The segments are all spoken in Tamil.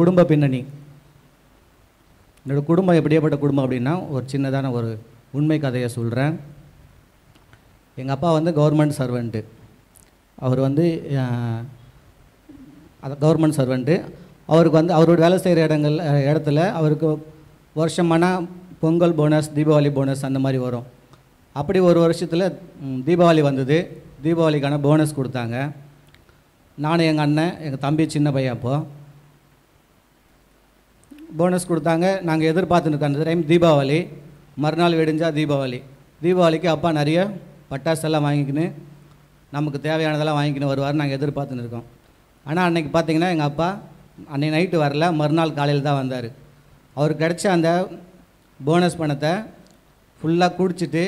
குடும்ப பின்னணி. என்னோடய குடும்பம் எப்படியாப்பட்ட குடும்பம் அப்படின்னா, ஒரு சின்னதான ஒரு உண்மை கதையை சொல்கிறேன். எங்கள் அப்பா வந்து கவர்மெண்ட் சர்வெண்ட்டு. அவர் வந்து கவர்மெண்ட் சர்வெண்ட்டு. அவருக்கு வந்து அவரோட வேலை செய்கிற இடத்துல அவருக்கு வருஷமானா பொங்கல் போனஸ், தீபாவளி போனஸ் அந்த மாதிரி வரும். அப்படி ஒரு வருஷத்தில் தீபாவளி வந்தது. தீபாவளிக்கான போனஸ் கொடுத்தாங்க. நானும் எங்கள் அண்ணன், எங்கள் தம்பி சின்ன பையன் அப்போது போனஸ் கொடுத்தாங்க. நாங்கள் எதிர்பார்த்துன்னு அந்த டைம் தீபாவளி, மறுநாள் வெடிஞ்சால் தீபாவளி. தீபாவளிக்கு அப்பா நிறைய பட்டாசெல்லாம் வாங்கிக்கின்னு நமக்கு தேவையானதெல்லாம் வாங்கிக்கின்னு வருவார். நாங்கள் எதிர்பார்த்துன்னு இருக்கோம். ஆனால் அன்றைக்கி பார்த்திங்கன்னா எங்கள் அப்பா அன்றைக்கி நைட்டு வரல, மறுநாள் காலையில் தான் வந்தார். அவருக்கு கிடைச்ச அந்த போனஸ் பணத்தை ஃபுல்லாக குடிச்சிட்டு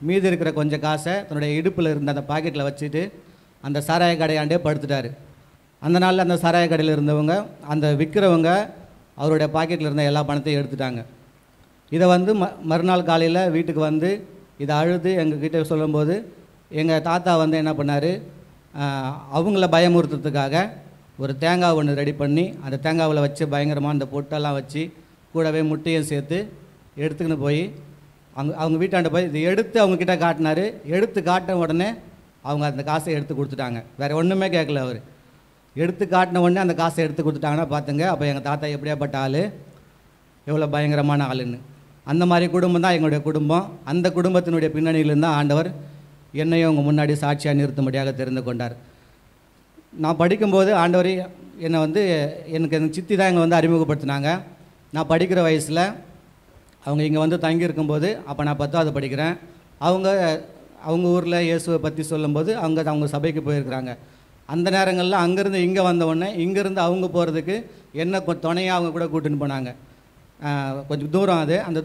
மீதி இருக்கிற கொஞ்சம் காசை தன்னுடைய இடுப்பில் இருந்த அந்த பாக்கெட்டில் வச்சுட்டு அந்த சாராய கடையாண்டே படுத்துட்டார். அந்த நாளில் அந்த சாராய கடையில் இருந்தவங்க, அந்த விற்கிறவங்க அவருடைய பாக்கெட்டில் இருந்த எல்லா பணத்தையும் எடுத்துட்டாங்க. இதை வந்து மறுநாள் காலையில் வீட்டுக்கு வந்து இதை அழுது எங்ககிட்ட சொல்லும்போது எங்கள் தாத்தா வந்து என்ன பண்ணார், அவங்கள பயமுறுத்துறதுக்காக ஒரு தேங்காய் ஒன்று ரெடி பண்ணி அந்த தேங்காவில் வச்சு பயங்கரமாக அந்த பொட்டெல்லாம் வச்சு கூடவே முட்டையும் சேர்த்து எடுத்துக்கின்னு போய் அவங்க வீட்டாண்ட போய் இதை எடுத்து அவங்கக்கிட்ட காட்டினார். எடுத்து காட்டின உடனே அவங்க அந்த காசை எடுத்து கொடுத்துட்டாங்க. வேறு ஒன்றுமே கேட்கல. அவர் எடுத்து காட்டின உடனே அந்த காசை எடுத்து கொடுத்துட்டாங்கன்னா பார்த்துங்க, அப்போ எங்கள் தாத்தா எப்படியாப்பட்ட ஆள், எவ்வளோ பயங்கரமான ஆளுன்னு. அந்த மாதிரி குடும்பம் தான் எங்களுடைய குடும்பம். அந்த குடும்பத்தினுடைய பின்னணியிலிருந்து தான் ஆண்டவர் என்னையும் அவங்க முன்னாடி சாட்சியாக நிறுத்தும்படியாக தெரிந்து கொண்டார். நான் படிக்கும்போது ஆண்டவர் என்னை வந்து எனக்கு சித்தி தான் எங்களை வந்து அறிமுகப்படுத்தினாங்க. நான் படிக்கிற வயசில் அவங்க இங்கே வந்து தங்கியிருக்கும்போது, அப்போ நான் 10வது படிக்கிறேன். அவங்க ஊரில் இயேசுவை பற்றி சொல்லும்போது அவங்க சபைக்கு போயிருக்கிறாங்க. அந்த நேரங்களில் அங்கேருந்து இங்கே வந்தவுடனே இங்கேருந்து அவங்க போகிறதுக்கு என்ன துணையாக அவங்க கூட கூட்டின்னு போனாங்க. கொஞ்சம் தூரம் அது. அந்த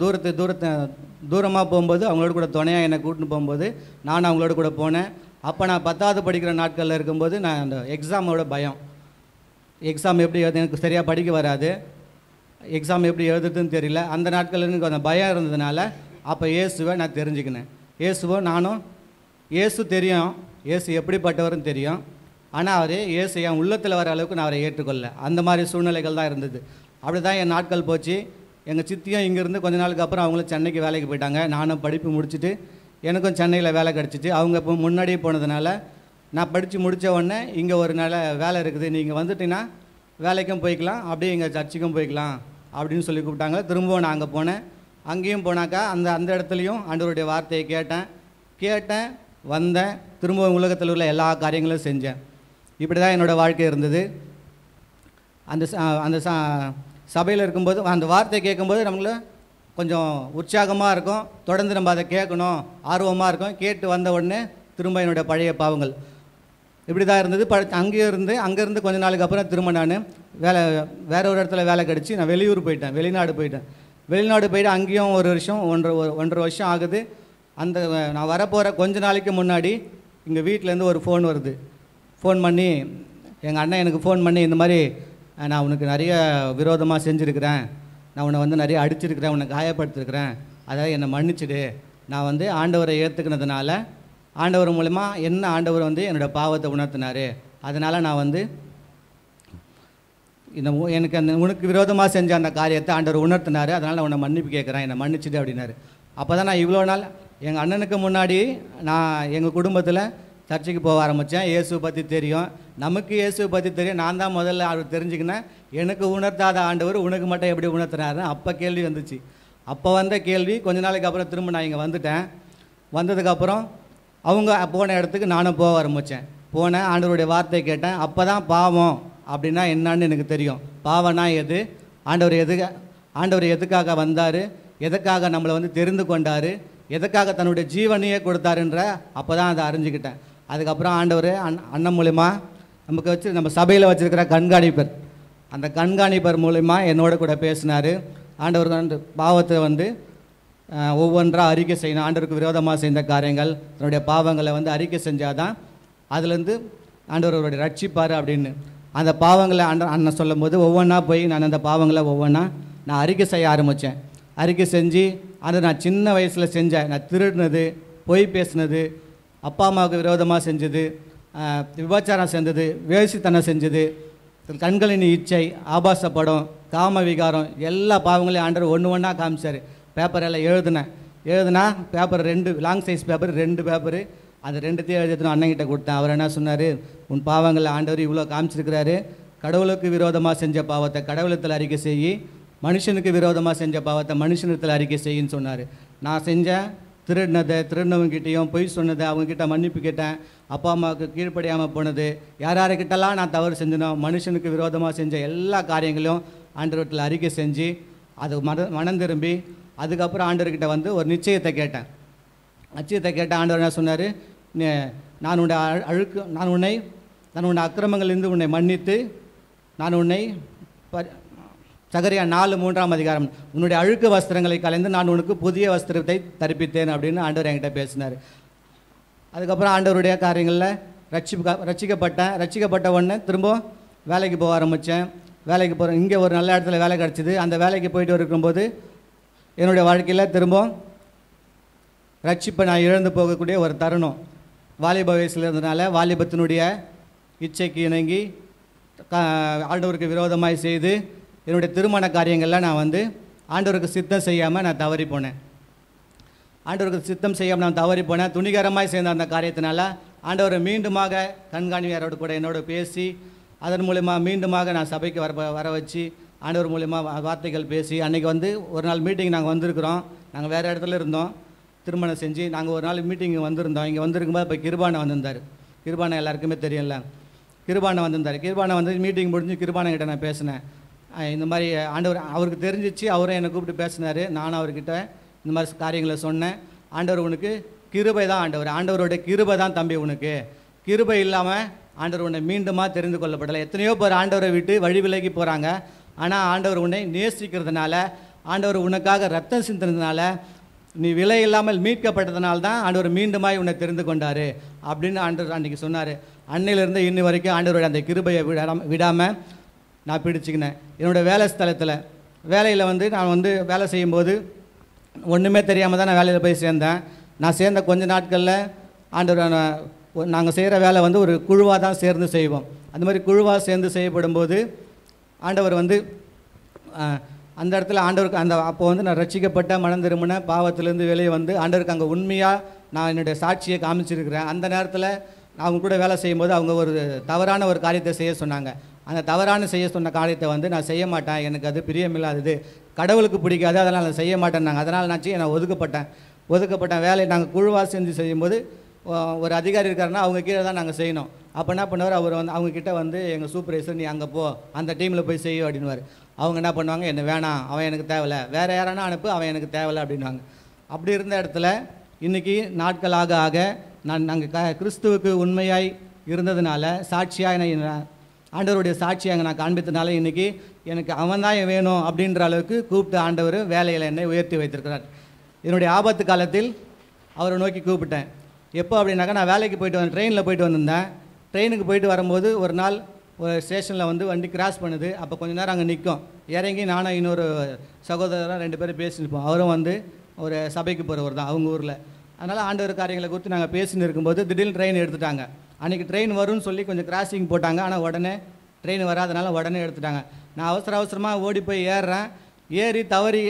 தூரமாக போகும்போது அவங்களோட கூட துணையாக என்னை கூட்டின்னு போகும்போது நானும் அவங்களோட கூட போனேன். அப்போ நான் 10வது படிக்கிற நாட்களில் இருக்கும்போது நான் அந்த எக்ஸாமோட பயம். எக்ஸாம் எப்படி எனக்கு சரியாக படிக்க வராது, எக்ஸாம் எப்படி எழுதுறதுன்னு தெரியல. அந்த நாட்களில் எனக்கு அந்த பயம் இருந்ததுனால அப்போ இயேசுவை நான் தெரிஞ்சுக்கினேன். இயேசுவோ நானும், இயேசு தெரியும், இயேசு எப்படிப்பட்டவர்னு தெரியும். ஆனால் அவர் இயேசு என் உள்ளத்தில் வர அளவுக்கு நான் அவரை ஏற்றுக்கொள்ள, அந்த மாதிரி சூழ்நிலைகள் தான் இருந்தது. அப்படி தான் என் நாட்கள் போச்சு. எங்கள் சித்தியும் இங்கேருந்து கொஞ்ச நாளுக்கு அப்புறம் அவங்களும் சென்னைக்கு வேலைக்கு போயிட்டாங்க. நானும் படிப்பு முடிச்சுட்டு எனக்கும் சென்னையில் வேலை கிடச்சிச்சு. அவங்க இப்போ முன்னாடியே போனதுனால நான் படித்து முடித்த உடனே இங்கே ஒரு நல்ல வேலை இருக்குது, நீங்கள் வந்துட்டிங்கன்னா வேலைக்கும் போய்க்கலாம், அப்படியே எங்கள் சர்ச்சுக்கும் போய்க்கலாம் அப்படின்னு சொல்லி கூப்பிட்டாங்க. திரும்பவும் நான் அங்கே போனேன். அங்கேயும் போனாக்கா அந்த இடத்துலையும் ஆண்டவருடைய வார்த்தையை கேட்டேன், வந்தேன், திரும்பவும் உலகத்தில் உள்ள எல்லா காரியங்களும் செஞ்சேன். இப்படி தான் என்னோடய வாழ்க்கை இருந்தது. அந்த சபையில் இருக்கும்போது அந்த வார்த்தையை கேட்கும்போது நம்மளுக்கு கொஞ்சம் உற்சாகமாக இருக்கும். தொடர்ந்து நம்ம அதை கேட்கணும், ஆர்வமாக இருக்கும். கேட்டு வந்த உடனே திரும்ப என்னுடைய பழைய பாவங்கள் இப்படி தான் இருந்தது. அங்கேருந்து கொஞ்ச நாளுக்கு அப்புறம் திரும்ப நான் வேற ஒரு இடத்துல வேலை கிடச்சி நான் வெளிநாடு போயிட்டு அங்கேயும் ஒரு வருஷம், ஒன்றரை வருஷம் ஆகுது. நான் வரப்போகிற கொஞ்ச நாளைக்கு முன்னாடி எங்கள் வீட்டிலேருந்து ஒரு ஃபோன் வருது. ஃபோன் பண்ணி எங்கள் அண்ணன் எனக்கு ஃபோன் பண்ணி, இந்த மாதிரி நான் உனக்கு நிறைய விரோதமாக செஞ்சுருக்கிறேன், நான் உன்னை வந்து நிறைய அடிச்சிருக்கிறேன், உன்னை காயப்படுத்திருக்கிறேன், அதாவது என்னை மன்னிச்சிடு. நான் வந்து ஆண்டவரை ஏற்றுக்கினதுனால ஆண்டவர் மூலமா ஆண்டவர் வந்து என்னோடய பாவத்தை உணர்த்தினார். அதனால் நான் வந்து எனக்கு உனக்கு விரோதமாக செஞ்ச அந்த காரியத்தை ஆண்டவர் உணர்த்தினார். அதனால் நான் உன்னை மன்னிப்பு கேட்குறேன், என்னை மன்னிச்சிடு அப்படின்னாரு. அப்போ தான் நான் இவ்வளோ நாள் எங்கள் அண்ணனுக்கு முன்னாடி நான் எங்கள் குடும்பத்தில் சர்ச்சைக்கு போக ஆரம்பித்தேன். இயேசுவை பற்றி தெரியும், நமக்கு இயேசுவை பற்றி தெரியும். நான் தான் முதல்ல அவர் தெரிஞ்சுக்கினேன். எனக்கு உணர்த்தாத ஆண்டவர் உனக்கு மட்டும் எப்படி உணர்த்தினாருன்னு அப்போ கேள்வி வந்துச்சு. அப்போ வந்த கேள்வி கொஞ்ச நாளைக்கு அப்புறம் திரும்ப நான் இங்கே வந்துட்டேன். வந்ததுக்கப்புறம் அவங்க போன இடத்துக்கு நானும் போக ஆரம்பித்தேன். போனேன், ஆண்டவருடைய வார்த்தையை கேட்டேன். அப்போ தான் பாவம் அப்படின்னா என்னன்னு எனக்கு தெரியும். பாவம்னா எது, ஆண்டவர் எதுக்காக வந்தார், எதுக்காக நம்மளை வந்து தெரிந்து கொண்டார், எதுக்காக தன்னுடைய ஜீவனையே கொடுத்தாருன்ற அப்போ தான் அதை அறிஞ்சிக்கிட்டேன். அதுக்கப்புறம் ஆண்டவர் அண்ணன் மூலிமா நம்ம சபையில் வச்சுருக்கிற கண்காணிப்பர், அந்த கண்காணிப்பர் மூலிமா என்னோட கூட பேசினார். ஆண்டவர் வந்து பாவத்தை வந்து ஒவ்வொன்றாக அறிக்கை செய்யணும். ஆண்டவருக்கு விரோதமாக செய்த காரியங்கள், தன்னுடைய பாவங்களை வந்து அறிக்கை செஞ்சால் தான் அதுலேருந்து ஆண்டவருடைய ரட்சிப்பார் அப்படின்னு. அந்த பாவங்களை அண்ணன் சொல்லும் போது ஒவ்வொன்றா போய் நான் அந்த பாவங்களை நான் அறிக்கை செய்ய ஆரம்பித்தேன். அறிக்கை செஞ்சு அதை நான் சின்ன வயசில் செஞ்சேன். நான் திருடினது, பொய் பேசினது, அப்பா அம்மாவுக்கு விரோதமாக செஞ்சது, விபச்சாரம் செஞ்சது, வேசித்தனம் செஞ்சது, கண்களின் இச்சை, ஆபாச படம், காம விகாரம், எல்லா பாவங்களையும் ஆண்டவர் ஒன்று ஒன்றா காமிச்சார். பேப்பரெல்லாம் எழுதுனா paper 2 long size paper 2 paper, அது 2த்தையும் எழுதிட்டு அண்ணங்கிட்ட கொடுத்தேன். அவர் என்ன சொன்னார், உன் பாவங்களை ஆண்டவர் இவ்வளோ காமிச்சிருக்கிறாரு, கடவுளுக்கு விரோதமாக செஞ்ச பாவத்தை கடவுளத்தில் அறிக்கை செய்யி, மனுஷனுக்கு விரோதமாக செஞ்ச பாவத்தை மனுஷனத்தில் அறிக்கை செய்யின்னு சொன்னார். நான் செஞ்சேன், திருடினவங்கிட்டையும் பொய் சொன்னதை அவங்கக்கிட்ட மன்னிப்பு கேட்டேன், அப்பா அம்மாவுக்கு கீழ்ப்படியாமல் போனது, யார்கிட்டலாம் நான் தவறு செஞ்சனோ மனுஷனுக்கு விரோதமாக செஞ்ச எல்லா காரியங்களையும் ஆண்டவரத்தில் அறிக்கை செஞ்சு அது மனம் திரும்பி அதுக்கப்புறம் ஆண்டவர்கிட்ட வந்து ஒரு நிச்சயத்தை கேட்டேன். ஆண்டவர் என்ன சொன்னார், நான் உன்னை அக்கிரமங்களிலிருந்து உன்னை மன்னித்து நான் உன்னை சகரியா 4:3 உன்னுடைய அழுக்கு வஸ்திரங்களை கலைந்து நான் உனக்கு புதிய வஸ்திரத்தை தரிப்பித்தேன் அப்படின்னு ஆண்டவர் என்கிட்ட பேசினார். அதுக்கப்புறம் ஆண்டவருடைய காரியங்களில் ரட்சிக்கப்பட்ட உடனே திரும்ப வேலைக்கு போக ஆரம்பித்தேன். வேலைக்கு போகிறேன், இங்கே ஒரு நல்ல இடத்துல வேலை கிடச்சிது. அந்த வேலைக்கு போயிட்டு இருக்கும்போது என்னுடைய வாழ்க்கையில் திரும்ப ரட்சிப்பை நான் இழந்து போகக்கூடிய ஒரு தருணம். வாலிப வயசில் இருந்ததுனால வாலிபத்தினுடைய இச்சைக்கு இணங்கி ஆண்டவருக்கு விரோதமாய் செய்து என்னுடைய திருமண காரியங்களில் நான் வந்து ஆண்டவருக்கு சித்தம் செய்யாமல் நான் தவறி போனேன். துணிகரமாய் சேர்ந்த அந்த காரியத்தினால ஆண்டவரை மீண்டுமாக கண்காணியாரோடு கூட என்னோட பேசி அதன் மூலமாக மீண்டுமாக நான் சபைக்கு வர வச்சு ஆண்டவர் மூலமாக வார்த்தைகள் பேசி அன்றைக்கி வந்து ஒரு நாள் மீட்டிங் நாங்கள் வந்திருக்கிறோம். நாங்கள் வேறு இடத்துல இருந்தோம், திருமணம் செஞ்சு நாங்கள் ஒரு நாள் மீட்டிங் வந்திருந்தோம். இங்கே வந்திருக்கும்போது இப்போ கிருபானை வந்திருந்தார். கிருபானை எல்லாருக்குமே தெரியல. கிருபானை வந்து மீட்டிங் முடிஞ்சு கிருபானைகிட்ட நான் பேசினேன். இந்த மாதிரி ஆண்டவர் அவருக்கு தெரிஞ்சிச்சு, அவரும் என்னை கூப்பிட்டு பேசினார். நானும் அவர்கிட்ட இந்த மாதிரி காரியங்களை சொன்னேன். ஆண்டவர் உனக்கு கிருபை தான், ஆண்டவருடைய கிருபை தான் தம்பி, உனக்கு கிருபை இல்லாமல் ஆண்டவர் உன்னை மீண்டுமா தெரிந்து கொள்ளப்படலை. எத்தனையோ பேர் ஆண்டவரை விட்டு வழி விலகி போகிறாங்க. ஆனால் ஆண்டவர் உன்னை நேசிக்கிறதுனால, ஆண்டவர் உனக்காக ரத்தம் சிந்தினதுனால, நீ விலை இல்லாமல் மீட்கப்பட்டதுனால தான் ஆண்டவர் மீண்டுமாய் உன்னை தெரிந்து கொண்டார் அப்படின்னு ஆண்டவர் அன்றைக்கி சொன்னார். அன்னையிலேருந்து இன்னி வரைக்கும் ஆண்டவருடைய அந்த கிருபையை விடாமல் நான் பிடிச்சிக்கினேன். என்னோடய வேலை ஸ்தலத்தில் வேலையில் வந்து நான் வந்து வேலை செய்யும்போது ஒன்றுமே தெரியாமல் தான் நான் வேலையில் போய் சேர்ந்தேன். நான் சேர்ந்த கொஞ்ச நாட்களில் ஆண்டவர் நாங்கள் செய்கிற வேலை வந்து ஒரு குழுவாக தான் சேர்ந்து செய்வோம். அந்த மாதிரி குழுவாக சேர்ந்து செய்யப்படும்போது ஆண்டவர் வந்து அந்த இடத்துல ஆண்டவருக்கு அப்போ வந்து நான் ரட்சிக்கப்பட்ட மனம் திரும்பின பாவத்திலேருந்து வெளியே வந்து ஆண்டவருக்கு அங்கே உண்மையாக நான் என்னுடைய சாட்சியை காமிச்சிருக்கிறேன். அந்த நேரத்தில் அவங்க கூட வேலை செய்யும்போது அவங்க ஒரு தவறான ஒரு காரியத்தை செய்ய சொன்னாங்க. அந்த தவறான செய்ய சொன்ன காரியத்தை வந்து நான் செய்ய மாட்டேன், எனக்கு அது பிரியமில்லாதது, கடவுளுக்கு பிடிக்காது, அதனால் நான் செய்ய மாட்டேன்னாங்க. அதனால் நான் ஒதுக்கப்பட்டேன். வேலையை நாங்கள் குழுவாக செஞ்சு செய்யும்போது ஒரு அதிகாரி இருக்காருன்னா அவங்க கீழே தான் நாங்கள் செய்யணும். அப்போ என்ன பண்ணுவார், அவர் வந்து அவங்கக்கிட்ட வந்து எங்கள் சூப்பர்வைசர் நீ அங்கே போ, அந்த டீமில் போய் செய்யும் அப்படின்வார். அவங்க என்ன பண்ணுவாங்க, என்ன வேணாம், அவன் எனக்கு தேவையில்லை, வேறு யாரானா அனுப்பு, அவன் எனக்கு தேவையில்லை அப்படின்வாங்க. அப்படி இருந்த இடத்துல இன்றைக்கி நாட்களாக ஆக நாங்கள் கிறிஸ்துவுக்கு உண்மையாய் இருந்ததுனால சாட்சியாக ஆண்டவருடைய சாட்சியாக நான் காண்பித்தனால இன்றைக்கி எனக்கு அவன் தான் வேணும் அப்படின்ற அளவுக்கு கூப்பிட்டு ஆண்டவர் வேலையில் என்னை உயர்த்தி வைத்திருக்கிறார். என்னுடைய ஆபத்து காலத்தில் அவரை நோக்கி கூப்பிட்டேன். எப்போ அப்படின்னாக்கா நான் வேலைக்கு ட்ரெயினில் போயிட்டு வந்திருந்தேன். ட்ரெயினுக்கு போயிட்டு வரும்போது ஒரு நாள் ஒரு ஸ்டேஷனில் வந்து வண்டி கிராஸ் பண்ணுது. அப்போ கொஞ்சம் நேரம் அங்கே நிற்கும். இறங்கி நானும் இன்னொரு சகோதரராக 2 பேரும் பேசியிருப்போம். அவரும் வந்து ஒரு சபைக்கு போகிறவர் தான் அவங்க ஊரில். அதனால் ஆண்டவர் காரியங்களை குறித்து நாங்கள் பேசின்னு இருக்கும்போது திடீர்னு ட்ரெயின் எடுத்துட்டாங்க. அன்றைக்கி ட்ரெயின் வரும்னு சொல்லி கொஞ்சம் கிராசிங் போட்டாங்க. ஆனால் உடனே ட்ரெயின் வராதனால உடனே எடுத்துட்டாங்க. நான் அவசரமாக ஓடி போய் ஏறுறேன். ஏறி தவறி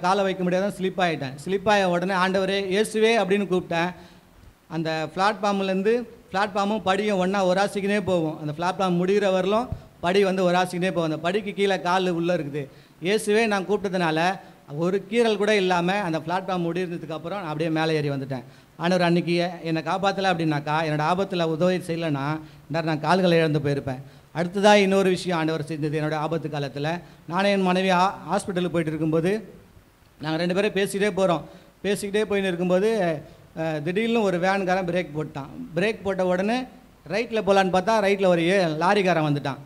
காலை வைக்க முடியாத ஸ்லிப் ஆகிட்டேன். ஸ்லிப் ஆகிய உடனே ஆண்டவரே இயேசுவே அப்படின்னு கூப்பிட்டேன். அந்த பிளாட்ஃபார்மும் படியும் ஒன்றா ஒராசிக்கினே போகும். அந்த பிளாட்ஃபார்ம் முடிகிற வரலும் படி வந்து ஒராசிக்கினே போகும். அந்த படிக்கு கீழே கால் உள்ளே இருக்குது. இயேசுவே நான் கூப்பிட்டதுனால ஒரு கீறல் கூட இல்லாமல் அந்த பிளாட்ஃபார்ம் முடிந்ததுக்கப்புறம் நான் அப்படியே மேலே ஏறி வந்துட்டேன். ஆண்டவர் அன்றைக்கி என்னை காப்பாற்றலை அப்படின்னாக்கா, என்னோடய ஆபத்தில் உதவி செய்யலைன்னா நான் கால்களை இழந்து போயிருப்பேன். அடுத்ததாக இன்னொரு விஷயம் ஆண்டவர் செஞ்சது. என்னோடய ஆபத்து காலத்தில் நானே என் மனைவி ஹாஸ்பிட்டலுக்கு போயிட்டு இருக்கும்போது நாங்கள் 2 பேரும் பேசிக்கிட்டே போயின்னு இருக்கும்போது திடீர்னு ஒரு வேன்காரன் பிரேக் போட்டான். பிரேக் போட்ட உடனே ரைட்டில் போகலான்னு பார்த்தா ரைட்டில் ஒரு லாரிக்காரன் வந்துட்டான்.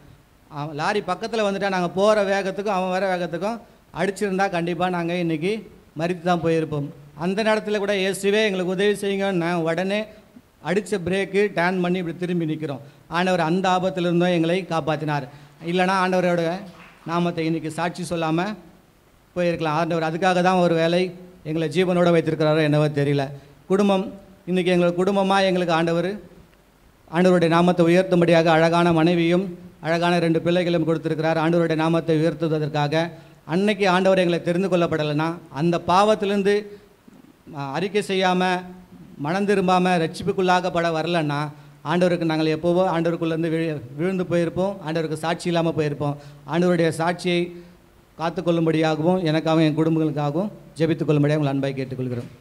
லாரி பக்கத்தில் வந்துட்டான். நாங்கள் போகிற வேகத்துக்கும் அவன் வர வேகத்துக்கும் அடிச்சிருந்தா கண்டிப்பாக நாங்கள் இன்றைக்கி மறித்து தான் போயிருப்போம். அந்த நேரத்தில் கூட இயேசுவே எங்களுக்கு உதவி செய்யுங்கன்னு நான் உடனே அடித்த பிரேக்கு டேர்ன் பண்ணி இப்படி திரும்பி நிற்கிறோம். ஆண்டவர் அந்த ஆபத்திலிருந்தும் எங்களை காப்பாற்றினார். இல்லைனா ஆண்டவரோட நாமத்தை இன்றைக்கி சாட்சி சொல்லாமல் போயிருக்கலாம். ஆண்டவர் அதுக்காக தான் ஒரு வேலை எங்களை ஜீவனோடு வைத்திருக்கிறாரோ என்னவோ தெரியல. குடும்பம் இன்றைக்கி எங்களுக்கு குடும்பமாக எங்களுக்கு ஆண்டவருடைய நாமத்தை உயர்த்தும்படியாக அழகான மனைவியும் அழகான 2 பிள்ளைகளும் கொடுத்திருக்கிறார். ஆண்டவருடைய நாமத்தை உயர்த்துவதற்காக. அன்னைக்கு ஆண்டவர் எங்களை தெரிந்து கொள்ளப்படலைன்னா, அந்த பாவத்திலிருந்து அறிக்கை செய்யாமல் மனம் திரும்பாமல் ரட்சிப்புக்குள்ளாகப்பட வரலன்னா, ஆண்டவருக்கு நாங்கள் எப்போவோ ஆண்டவருக்குள்ளேருந்து விழுந்து போயிருப்போம். ஆண்டவருக்கு சாட்சி இல்லாமல் போயிருப்போம். ஆண்டவருடைய சாட்சியை காத்துக்கொள்ளும்படியாகவும் எனக்காகவும் என் குடும்பங்களுக்காகவும் ஜெபித்துக் கொள்ளும்படியாக உங்கள் அன்பாய் கேட்டுக்கொள்கிறோம்.